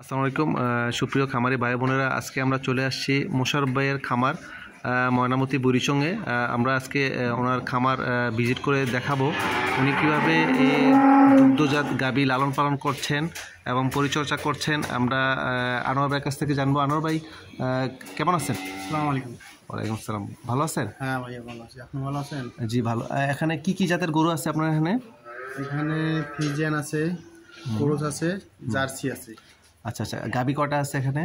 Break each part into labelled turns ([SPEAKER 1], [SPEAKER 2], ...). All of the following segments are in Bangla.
[SPEAKER 1] আসসালামু আলাইকুম সুপ্রিয় খামারি ভাই বোনেরা, আজকে আমরা চলে আসছি মোশাররফ ভাইয়ের খামার ময়নামতি বুড়িচংয়ে। আমরা আজকে ওনার খামার ভিজিট করে দেখাবো উনি কীভাবে এই দুগ্ধজাত গাভী লালন পালন করছেন এবং পরিচর্যা করছেন। আমরা আনোয়ার ভাইয়ের কাছ থেকে জানবো। আনোয়ার ভাই কেমন আছেন?
[SPEAKER 2] আসসালামু আলাইকুম।
[SPEAKER 1] ওয়ালাইকুম আসসালাম। ভালো আছেন?
[SPEAKER 2] হ্যাঁ ভাইয়া ভালো আছি। আপনি ভালো আছেন?
[SPEAKER 1] জি ভালো। এখানে কি কি জাতের গরু আছে আপনার এখানে?
[SPEAKER 2] এখানে ফ্রিজিয়ান আছে, ক্রস আছে, জার্সি আছে।
[SPEAKER 1] আচ্ছা আচ্ছা, গাভী কটা আছে এখানে?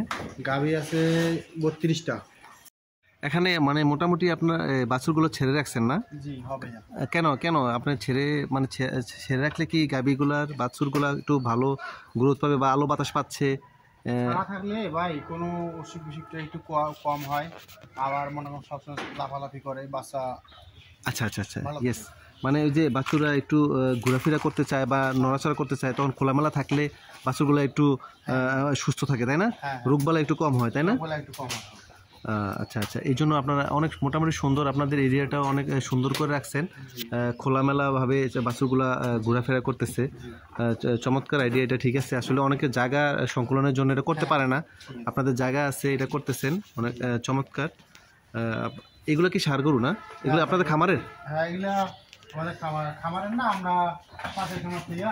[SPEAKER 2] গাভী আছে 32টা।
[SPEAKER 1] এখানে মানে মোটামুটি আপনার বাছুরগুলো ছেড়ে রাখছেন না?
[SPEAKER 2] জি হবে।
[SPEAKER 1] কেন কেন আপনি ছেড়ে রাখলে কি গাভীগুলার বাছুরগুলা একটু ভালো গ্রোথ পাবে বা আলো বাতাস পাচ্ছে?
[SPEAKER 2] না থাকলে ভাই কোনো অসুখ বিসুখটা একটু কম হয়, আবার মনে করেন সবসময় লাফালাফি করে বাচ্চা।
[SPEAKER 1] আচ্ছা আচ্ছা আচ্ছা, ইয়েস। মানে ওই যে বাছুরা একটু ঘোরাফেরা করতে চায় বা নড়াচড়া করতে চায়, তখন খোলামেলা থাকলে বাছুরগুলো একটু সুস্থ থাকে, তাই না? রোগবালা একটু কম হয়, তাই না?
[SPEAKER 2] একটু কম হয়।
[SPEAKER 1] আচ্ছা আচ্ছা, এই জন্য আপনারা অনেক মোটামুটি সুন্দর, আপনাদের এরিয়াটাও অনেক সুন্দর করে রাখছেন। খোলামেলাভাবে বাছুরগুলা ঘোরাফেরা করতেছে। চমৎকার আইডিয়া, এটা ঠিক আছে। আসলে অনেকে জায়গা সংকুলনের জন্য এটা করতে পারে না, আপনাদের জায়গা আছে, এটা করতেছেন, অনেক চমৎকার। এগুলো কি ষাঁড় গরু না? এগুলো আপনাদের খামারের?
[SPEAKER 2] হ্যাঁ, এগুলা আমাদের খামারের না, আমরা পাশের খামার থেকে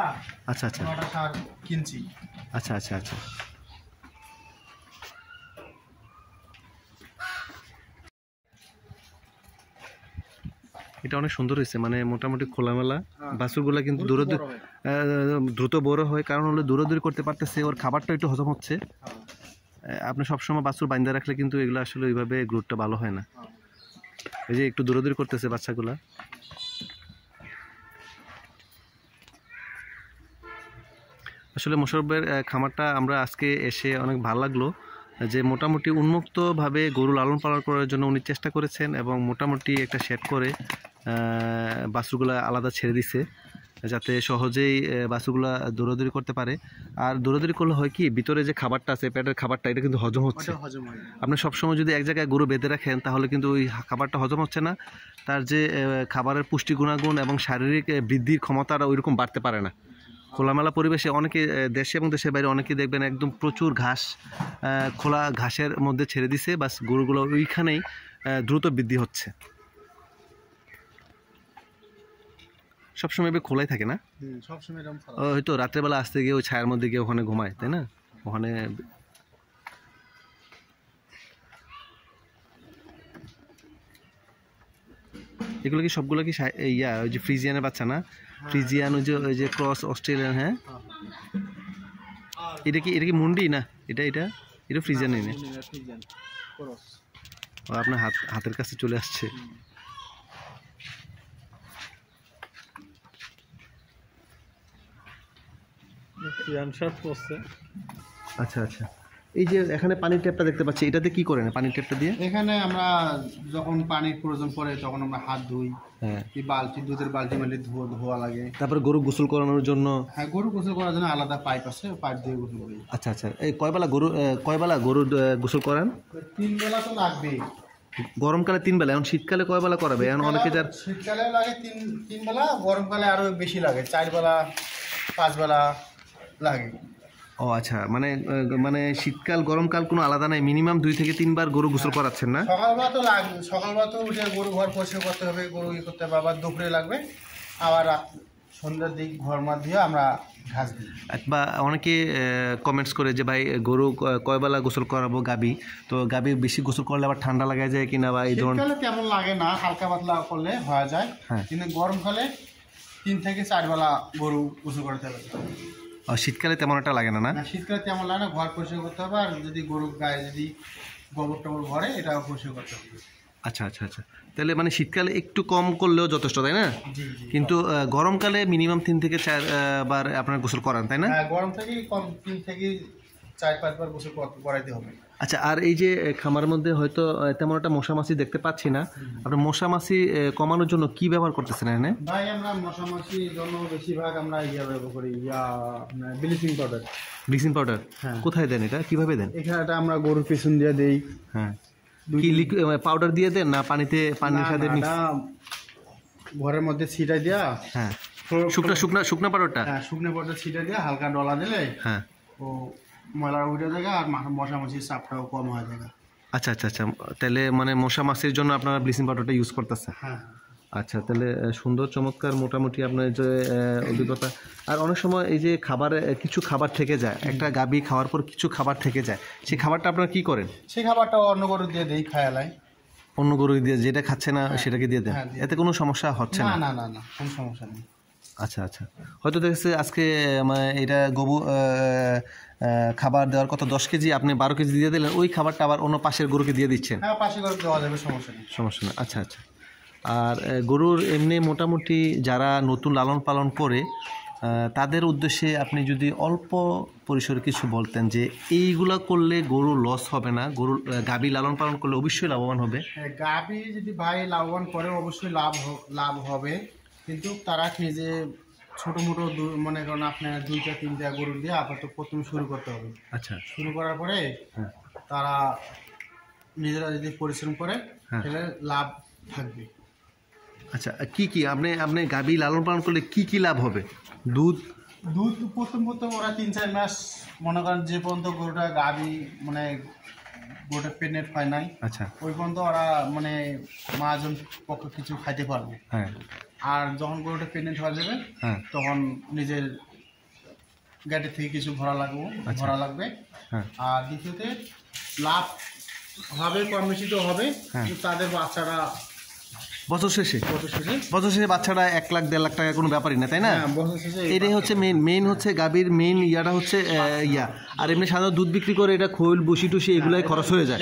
[SPEAKER 1] আচ্ছা আচ্ছা
[SPEAKER 2] সার কিনছি।
[SPEAKER 1] আচ্ছা আচ্ছা আচ্ছা, এটা অনেক সুন্দর হয়েছে। মানে মোটামুটি খোলামেলা বাছুরগুলা, কিন্তু দ্রুত বড় হয়, কারণ হলো দৌড়াদৌড়ি করতে পারতেছে, ওর খাবারটা একটু হজম হচ্ছে। আপনি সবসময় বাছুর বাইন্দা রাখলে কিন্তু এগুলো আসলে ওইভাবে গ্রোথটা ভালো হয় না। এই যে একটু দৌড়াদৌড়ি করতেছে বাচ্চাগুলা। আসলে মোশাররফের খামারটা আমরা আজকে এসে অনেক ভালো লাগলো, যে মোটামুটি উন্মুক্তভাবে গরু লালন পালন করার জন্য উনি চেষ্টা করেছেন এবং মোটামুটি একটা শেড করে বাছুরগুলা আলাদা ছেড়ে দিছে, যাতে সহজেই বাছুরগুলা দৌড়াদৌড়ি করতে পারে। আর দৌড়াদৌড়ি করলে হয় কি, ভিতরে যে খাবারটা আছে, পেটের খাবারটা, এটা কিন্তু হজম হচ্ছে। আপনি সবসময় যদি এক জায়গায় গরু বেঁধে রাখেন, তাহলে কিন্তু ওই খাবারটা হজম হচ্ছে না, তার যে খাবারের পুষ্টি গুণাগুণ এবং শারীরিক বৃদ্ধির ক্ষমতাটা ওইরকম বাড়তে পারে না। খোলামেলা পরিবেশে অনেকে দেশে এবং দেশের বাইরে অনেকেই দেখবেন একদম প্রচুর ঘাস খোলা ঘাসের মধ্যে ছেড়ে দিছে, বাস গরুগুলো ওইখানেই দ্রুত বৃদ্ধি হচ্ছে। সবসময় খোলাই থাকে না, হয়তো রাত্রেবেলা আসতে গিয়ে ওই ছায়ার মধ্যে গিয়ে ওখানে ঘুমায়, তাই না? ওখানে এগুলো কি সবগুলো কি ওই যে ফ্রিজিয়ানের বাচ্চা না? ফ্রিজিয়ান, ওই যে ক্রস অস্ট্রেলিয়ান। হ্যাঁ, এটা কি মুন্ডি না? এটা ফ্রিজিয়ানই না? আপনার হাতের কাছে চলে আসছে। আচ্ছা আচ্ছা, এই যে এখানে পানির ট্যাপটা দেখতে পাচ্ছি, এটাতে কি করেন পানির ট্যাপটা দিয়ে?
[SPEAKER 2] এখানে আমরা যখন পানির প্রয়োজন পড়ে তখন আমরা হাত ধুই।
[SPEAKER 1] হ্যাঁ,
[SPEAKER 2] এই বালতি, দুধের বালতি মানে ধোয়া লাগে।
[SPEAKER 1] তারপরে গরু গোসল করানোর জন্য?
[SPEAKER 2] হ্যাঁ, গরু গোসল করার জন্য আলাদা পাইপ আছে, পাইপ দিয়ে গোসল করি।
[SPEAKER 1] আচ্ছা আচ্ছা, এই কয়বেলা গরু গোসল করান?
[SPEAKER 2] 3 বেলা তো লাগবেই।
[SPEAKER 1] গরমকালে 3 বেলা, এখন শীতকালে কয় বেলা করাবে? এখন অনেকে যার
[SPEAKER 2] শীতকালে লাগে 3 বেলা, গরমকালে আরো বেশি লাগে, 4 বেলা 5 বেলা লাগে।
[SPEAKER 1] ও আচ্ছা, মানে শীতকাল গরমকাল কোনো আলাদা নাই, মিনিমাম 2 থেকে 3 বার গরু গোসল করাচ্ছেন না?
[SPEAKER 2] সকালবেলা তো লাগবে, সকালবেলা তো উঠে গরু ঘর পরিষ্কার করতে হবে, গরু করতে হবে, আবার দুপুরে লাগবে, আবার সন্ধ্যার দিক ঘর মাঠ দিয়ে আমরা ঘাস দিই।
[SPEAKER 1] বা অনেকে কমেন্টস করে যে ভাই গরু কয়বেলা গোসল করাবো গাবি, তো গাবি বেশি গোসল করলে আবার ঠান্ডা লাগা যায় কিনা, বা এই ধরনের?
[SPEAKER 2] শীতকালে তেমন লাগে না, হালকা পাতলা করলে হয়ে যায়। কিন্তু গরমকালে 3 থেকে 4 বেলা গরু গোসল করতে হবে।
[SPEAKER 1] শীতকালে তেমন একটা লাগে না? না,
[SPEAKER 2] শীতকালে তেমন লাগে না, ঘর পরিষ্কার করতে হবে, আর যদি গরুর গায়ে যদি গোবর টোবর ভরে, এটাও পরিষ্কার করতে হবে।
[SPEAKER 1] আচ্ছা আচ্ছা আচ্ছা, তাহলে মানে শীতকালে একটু কম করলেও যথেষ্ট, তাই না? কিন্তু গরমকালে মিনিমাম 3 থেকে 4 বার আপনার গোসল করান, তাই না?
[SPEAKER 2] গরম থেকে কম 3 থেকে 4-5 বার গোসল করাইতে হবে।
[SPEAKER 1] আচ্ছা, আর এই যে খামারের মধ্যে হয়তো তেমন একটা মশা মাছি দেখতে পাচ্ছি না, আপনার মশা মাছি কমানোর জন্য কি ব্যবহার করতেছেন এখানে?
[SPEAKER 2] ভাই আমরা মশা মাছির জন্য বেশিরভাগ আমরা ব্যবহার করি ব্লিচিং পাউডার।
[SPEAKER 1] Bleaching powder? হ্যাঁ। কোথায় দেন এটা, কিভাবে দেন?
[SPEAKER 2] এখানে আমরা গরুর পিছন দিয়ে দেই।
[SPEAKER 1] হ্যাঁ, কি পাউডার দিয়ে দেন না পানির সাথে মিক্স?
[SPEAKER 2] ঘরের মধ্যে ছিটাই দেয়া।
[SPEAKER 1] হ্যাঁ, শুকনা পাউডারটা?
[SPEAKER 2] হ্যাঁ, শুকনো পাউডার ছিটাই দেয়া, হালকা ডলা দিলে হ্যাঁ ও ময়লার উঠে জায়গা আর মশা মাছির চাপটাও কম হয়ে জায়গা।
[SPEAKER 1] আচ্ছা আচ্ছা আচ্ছা, তাহলে মানে মশা মাছির জন্য আপনারা ব্লিচিং পাউডারটা ইউজ করতেছেন।
[SPEAKER 2] হ্যাঁ
[SPEAKER 1] আচ্ছা, তাহলে সুন্দর চমৎকার মোটামুটি আপনার যে অভিজ্ঞতা। আর অনেক সময় এই যে খাবার কিছু খাবার থেকে যায়, একটা গাভী খাওয়ার পর কিছু খাবার থেকে যায়, সেই খাবারটা আপনারা কি করেন?
[SPEAKER 2] সেই খাবারটা অন্য গরু দিয়ে দেই, খায়ালাই।
[SPEAKER 1] অন্য গরু দিয়ে যেটা খাচ্ছে না সেটাকে দিয়ে দেন?
[SPEAKER 2] হ্যাঁ,
[SPEAKER 1] এতে কোনো সমস্যা হচ্ছে
[SPEAKER 2] না
[SPEAKER 1] না?
[SPEAKER 2] না না না, কোনো সমস্যা নেই।
[SPEAKER 1] আচ্ছা আচ্ছা, হয়তো দেখছে আজকে মানে এটা খাবার দেওয়ার কথা 10 কেজি, আপনি 12 কেজি দিয়ে দিলেন, ওই খাবারটা আবার অন্য পাশের গরুকে দিয়ে দিচ্ছেন?
[SPEAKER 2] হ্যাঁ, পাশে গরু দেওয়া যাবে, সমস্যা নেই।
[SPEAKER 1] সমস্যা না, আচ্ছা আচ্ছা। আর গরুর এমনি মোটামুটি যারা নতুন লালন পালন করে তাদের উদ্দেশ্যে আপনি যদি অল্প পরিসরে কিছু বলতেন যে এইগুলা করলে গরু লস হবে না, গরুর গাভী লালন পালন করলে অবশ্যই লাভবান হবে।
[SPEAKER 2] গাভী যদি ভাই লাভবান করে অবশ্যই লাভ হবে, কিন্তু তারা নিজে ছোটো মোটো মনে করেন আপনার 2টা 3টা গরু দিয়ে আপাতত প্রথমে শুরু করতে হবে।
[SPEAKER 1] আচ্ছা,
[SPEAKER 2] শুরু করার পরে
[SPEAKER 1] হ্যাঁ
[SPEAKER 2] তারা নিজেরা যদি পরিশ্রম করে
[SPEAKER 1] হ্যাঁ,
[SPEAKER 2] তাহলে লাভ থাকবে।
[SPEAKER 1] আচ্ছা, কি কি আপনি গাভী লালন পালন করলে কি কি লাভ হবে? দুধ
[SPEAKER 2] প্রথম ওরা 3-4 মাস মনে করেন যে পর্যন্ত গরুটা গাভী মানে গরুটা প্রেগনেন্ট হয় নাই,
[SPEAKER 1] আচ্ছা,
[SPEAKER 2] ওই পর্যন্ত ওরা মানে মহাজন পক্ষ কিছু খাইতে পারবে।
[SPEAKER 1] হ্যাঁ
[SPEAKER 2] আর যখন গরুটা প্রেগনেন্ট হয়ে যাবে
[SPEAKER 1] হ্যাঁ,
[SPEAKER 2] তখন নিজের গাড়ি থেকে কিছু ভরা লাগবে।
[SPEAKER 1] হ্যাঁ
[SPEAKER 2] আর দ্বিতীয়তে লাভ হবে, কম বেশি তো হবে,
[SPEAKER 1] হ্যাঁ।
[SPEAKER 2] কিন্তু তাদের বাচ্চারা
[SPEAKER 1] বছর শেষে বাচ্চাটা 1 লাখ 1.5 লাখ টাকা কোনো ব্যাপারই না, তাই না?
[SPEAKER 2] বছর শেষে
[SPEAKER 1] এটাই হচ্ছে মেইন হচ্ছে গাভীর মেইন ইয়াটা হচ্ছে আর এমনি সাধারণ দুধ বিক্রি করে এটা খোল বসি টুসি এগুলাই খরচ হয়ে যায়।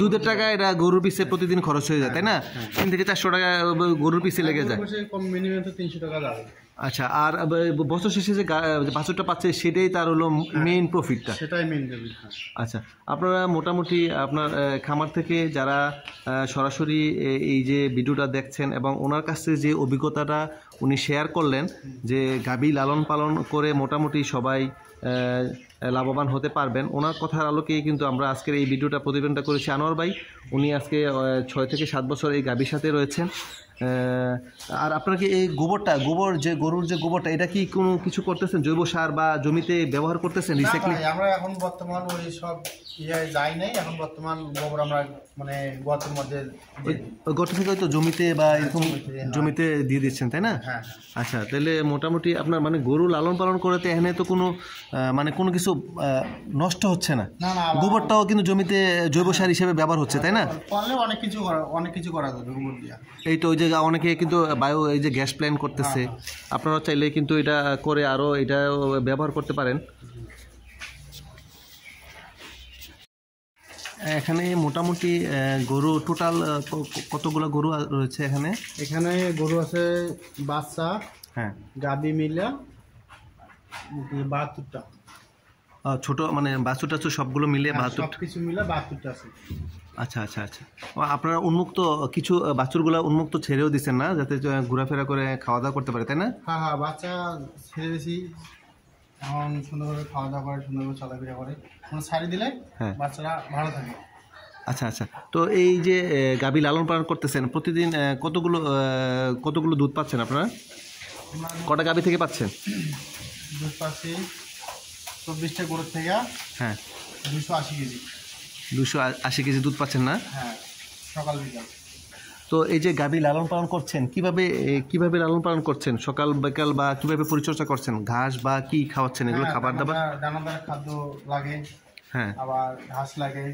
[SPEAKER 1] দুধের টাকা এটা গরুর পিছে প্রতিদিন খরচ হয়ে যায়, তাই না? 3 থেকে 400 টাকা গরুর পিছে লেগে যায়।
[SPEAKER 2] কম মিনিমাম তো 300 টাকা যাবে।
[SPEAKER 1] আচ্ছা, আর বছর শেষে যে বাছুরটা পাচ্ছে সেটাই তার হলো মেইন প্রফিটটা,
[SPEAKER 2] সেটাই মেইন প্রফিট।
[SPEAKER 1] আচ্ছা, আপনারা মোটামুটি আপনার খামার থেকে যারা সরাসরি এই যে ভিডিওটা দেখছেন এবং ওনার কাছে যে অভিজ্ঞতাটা উনি শেয়ার করলেন যে গাভী লালন পালন করে মোটামুটি সবাই লাভবান হতে পারবেন, ওনার কথার আলোকেই কিন্তু আমরা আজকের এই ভিডিওটা প্রতিবেদনটা করেছি। আনোয়ার ভাই উনি আজকে 6 থেকে 7 বছর এই গাভীর সাথে রয়েছেন। আর আপনারা কি এই গোবর যে গরুর যে গোবরটা, এটা কি কোনো কিছু করতেছেন, জৈব সার বা জমিতে ব্যবহার করতেছেন রিসাইক্লিং?
[SPEAKER 2] আমরা এখন বর্তমান ওই সব যাই নাই, এখন বর্তমান গোবর আমরা মানে গর্তের মধ্যে
[SPEAKER 1] গর্ত থেকে হয়তো জমিতে বা এরকম জমিতে দিয়ে দিচ্ছেন, তাই না?
[SPEAKER 2] হ্যাঁ।
[SPEAKER 1] আচ্ছা, তাহলে মোটামুটি আপনার মানে গরু লালন পালন করতে এখানে তো কোনো মানে কোনো কিছু নষ্ট হচ্ছে না, গোবরটাও কিন্তু জমিতে জৈব সার হিসেবে ব্যবহার হচ্ছে, তাই না?
[SPEAKER 2] অনেক কিছু করা যাবে গোবর দিয়ে।
[SPEAKER 1] এই তো ওই যে অনেকে কিন্তু এই যে গ্যাস প্ল্যান্ট করতেছে, আপনারা চাইলে কিন্তু এটা করে আরও এটা ব্যবহার করতে পারেন। এখানে মোটামুটি গরু টোটাল কতগুলো গরু রয়েছে এখানে?
[SPEAKER 2] এখানে গরু আছে বাচ্চা,
[SPEAKER 1] হ্যাঁ,
[SPEAKER 2] গাবি মিলা 72টা।
[SPEAKER 1] ছোট মানে বাছুর টাছুর সবগুলো মিলে 72,
[SPEAKER 2] সবকিছু মিলে 72টা আছে।
[SPEAKER 1] আচ্ছা আচ্ছা আচ্ছা, আপনারা উন্মুক্ত কিছু বাছুরগুলা উন্মুক্ত ছেড়েও দিচ্ছেন না, যাতে ঘোরাফেরা করে খাওয়া দাওয়া করতে পারে, তাই না?
[SPEAKER 2] হ্যাঁ, বাচ্চা ছেড়ে দিয়েছি, এখন সুন্দরভাবে খাওয়া দাওয়া করে, সুন্দরভাবে চলাফেরা করে, কোনো ছাড়ি দিলে বাচ্চারা ভালো থাকে।
[SPEAKER 1] আচ্ছা আচ্ছা, তো এই যে গাভী লালন পালন করতেছেন প্রতিদিন কতগুলো দুধ পাচ্ছেন আপনারা? কটা গাভী থেকে পাচ্ছেন?
[SPEAKER 2] দুধ পাচ্ছি 24টা গরুর থেকে।
[SPEAKER 1] হ্যাঁ,
[SPEAKER 2] 280 কেজি।
[SPEAKER 1] 280 কেজি দুধ পাচ্ছেন না?
[SPEAKER 2] হ্যাঁ, সকাল বিকাল।
[SPEAKER 1] তো এই যে গাভী লালন পালন করছেন কিভাবে লালন পালন করছেন, সকাল বিকাল বা কিভাবে পরিচর্যা করছেন, ঘাস বা কি খাওয়াচ্ছেন এগুলো খাবার দাবার?
[SPEAKER 2] দানাদার খাদ্য লাগে,
[SPEAKER 1] হ্যাঁ,
[SPEAKER 2] আবার ঘাস লাগে।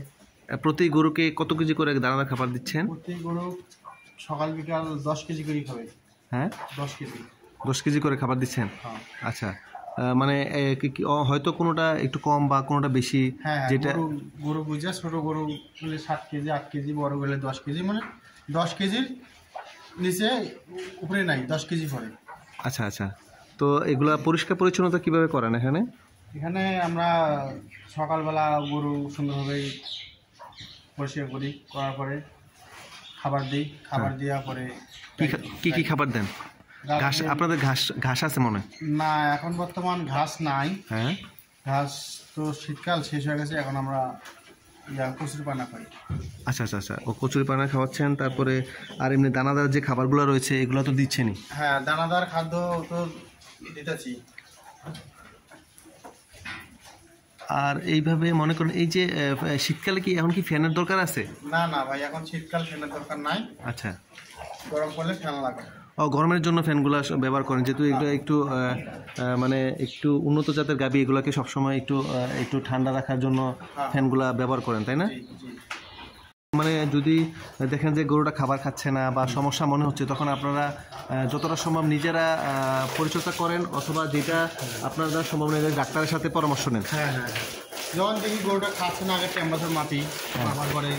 [SPEAKER 1] প্রতি গরুকে কত কেজি করে দানাদার খাবার দিচ্ছেন?
[SPEAKER 2] প্রতি গরু সকাল বিকাল 10 কেজি করে খাবে।
[SPEAKER 1] হ্যাঁ, 10 কেজি করে খাবার দিচ্ছেন। আচ্ছা, মানে হয়তো কোনোটা একটু কম বা কোনোটা বেশি, যেটা
[SPEAKER 2] গরু বুঝা, ছোট গরু হলে 7 কেজি 8 কেজি, বড় হলে 10 কেজি, মানে 10 কেজির নিচে উপরে নাই, 10 কেজি পরে।
[SPEAKER 1] আচ্ছা আচ্ছা, তো এগুলা পরিষ্কার পরিচ্ছন্নতা কিভাবে করেন এখানে?
[SPEAKER 2] এখানে আমরা সকালবেলা গরু সুন্দরভাবে পরিষ্কার করি, করার পরে খাবার দিই, খাবার দেওয়ার পরে
[SPEAKER 1] কি খাবার দেন? ঘাস, আপনাদের ঘাস আছে মনে হয়?
[SPEAKER 2] না, এখন বর্তমান ঘাস নাই।
[SPEAKER 1] হ্যাঁ,
[SPEAKER 2] ঘাস তো শীতকাল শেষ হয়ে গেছে, এখন আমরা কচুরি পানা খাই।
[SPEAKER 1] আচ্ছা আচ্ছা আচ্ছা, ও কচুরি পানা খাওয়াচ্ছেন, তারপরে আর এমনি দানাদার যে খাবারগুলো রয়েছে এগুলো তো দিচ্ছেনই?
[SPEAKER 2] হ্যাঁ, দানাদার খাদ্য তো দিতেছি।
[SPEAKER 1] আর এইভাবে মনে করেন এই যে শীতকালে কি এখন কি ফ্যানের দরকার আছে?
[SPEAKER 2] না না ভাই, এখন শীতকাল ফ্যানের দরকার নাই।
[SPEAKER 1] আচ্ছা,
[SPEAKER 2] গরম পড়লে ফ্যান লাগে।
[SPEAKER 1] ও গরমের জন্য ফ্যানগুলো ব্যবহার করেন, যেহেতু এগুলো একটু মানে একটু উন্নত জাতের গাভী, এগুলোকে সবসময় একটু ঠান্ডা রাখার জন্য ফ্যানগুলা ব্যবহার করেন, তাই না?
[SPEAKER 2] জি জি।
[SPEAKER 1] মানে যদি দেখেন যে গরুটা খাবার খাচ্ছে না বা সমস্যা মনে হচ্ছে, তখন আপনারা যতটা সম্ভব নিজেরা পরিচর্যা করেন, অথবা যেটা আপনার দ্বারা সম্ভব নয় ডাক্তারের সাথে পরামর্শ নেন।
[SPEAKER 2] হ্যাঁ হ্যাঁ, যখন দেখি গরুটা খাচ্ছে না, আগে টেম্পারেচার মাপি, মাপার পরে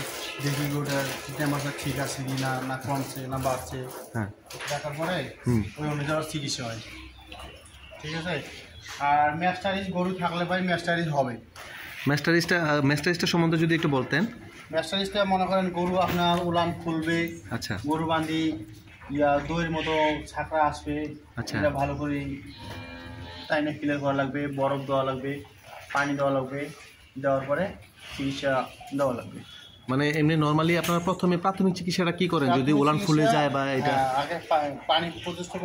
[SPEAKER 2] দেখি গরুটার টেম্পারেচার ঠিক আছে কি না, না কমছে না বাড়ছে,
[SPEAKER 1] হ্যাঁ,
[SPEAKER 2] দেখার পরে ওই অনুযায়ী চিকিৎসা হয়। ঠিক আছে। আর ম্যাস্টারিজ গরু থাকলে ভাই ম্যাস্টারিজ হবে।
[SPEAKER 1] ম্যাস্টারিজটা সম্বন্ধে যদি একটু বলতেন।
[SPEAKER 2] ম্যাস্টারিজটা মনে করেন গরু আপনার উলান খুলবে,
[SPEAKER 1] আচ্ছা,
[SPEAKER 2] গরু বান্ধি দইয়ের মতো ছাকরা আসবে,
[SPEAKER 1] আচ্ছা,
[SPEAKER 2] এটা ভালো করে টাইমে ক্লিয়ার করা লাগবে, বরফ দেওয়া লাগবে, পানি দেওয়া লাগবে, দেওয়ার পরে চিকিৎসা দেওয়া লাগবে।
[SPEAKER 1] মানে এমনি নর্মালি আপনারা প্রথমে প্রাথমিক চিকিৎসাটা কি করেন যদি উলান ফুলে যায় বা এটা?
[SPEAKER 2] আগে পানি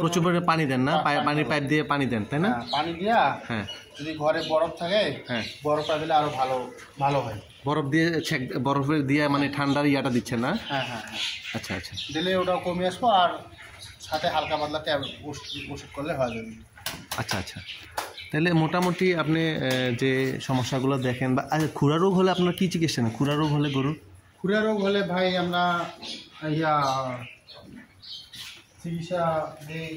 [SPEAKER 1] প্রচুর পরিমাণে পানি দেন না? পানির পাইপ দিয়ে পানি দেন, তাই না?
[SPEAKER 2] পানি দিয়া,
[SPEAKER 1] হ্যাঁ,
[SPEAKER 2] যদি ঘরে বরফ থাকে,
[SPEAKER 1] হ্যাঁ,
[SPEAKER 2] বরফটা দিলে আরো ভালো হয়।
[SPEAKER 1] বরফের দিয়ে মানে ঠান্ডার ইয়াটা দিচ্ছেন না?
[SPEAKER 2] হ্যাঁ হ্যাঁ হ্যাঁ,
[SPEAKER 1] আচ্ছা আচ্ছা,
[SPEAKER 2] দিলে ওটাও কমে আসবো, আর সাথে হালকা পাতলা ওষুধ করলে হয়ে যাবে।
[SPEAKER 1] আচ্ছা আচ্ছা। তাহলে মোটামুটি আপনি যে সমস্যাগুলো দেখেন, বা খুরা রোগ হলে আপনার কি চিকিৎসা নেন? খুরা রোগ হলে গরু
[SPEAKER 2] খুরা রোগ হলে ভাই আমরা চিকিৎসা দিই,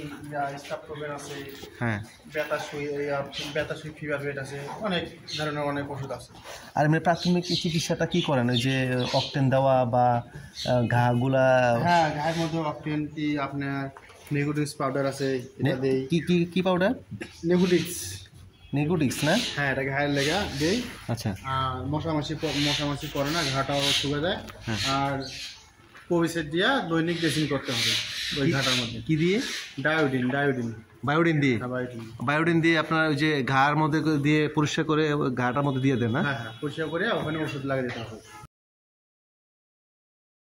[SPEAKER 2] স্টাফটোবেন আছে,
[SPEAKER 1] হ্যাঁ,
[SPEAKER 2] বেতাসুই ফিভার বেড আছে, অনেক ধরনের অনেক ওষুধ আছে।
[SPEAKER 1] আর এমনি প্রাথমিক চিকিৎসাটা কি করেন? ওই যে অকটেন দেওয়া বা ঘাগুলা?
[SPEAKER 2] হ্যাঁ, ঘায়ের মধ্যে অকটেন কি আপনার নেগোটিক্স পাউডার আছে, এটা দেই।
[SPEAKER 1] কি পাউডার?
[SPEAKER 2] নেগোটিক্স
[SPEAKER 1] না?
[SPEAKER 2] হ্যাঁ, এটা ঘায়ের লেগা দেই।
[SPEAKER 1] আচ্ছা,
[SPEAKER 2] আর মশামাছি পড়ে না, ঘাটাও শুকে যায়। আর কোভিসেট দিয়া দৈনিক ড্রেসিং করতে হবে ওই ঘাটার মধ্যে।
[SPEAKER 1] কি দিয়ে?
[SPEAKER 2] বায়োডিন
[SPEAKER 1] দিয়ে? বায়োডিন দিয়ে আপনার ওই যে ঘাড় মধ্যে দিয়ে পরিষ্কার করে ঘাটার মধ্যে দিয়ে দেন না?
[SPEAKER 2] হ্যাঁ হ্যাঁ, পরিষ্কার করে ওখানে ওষুধ লাগিয়ে দিতে হবে।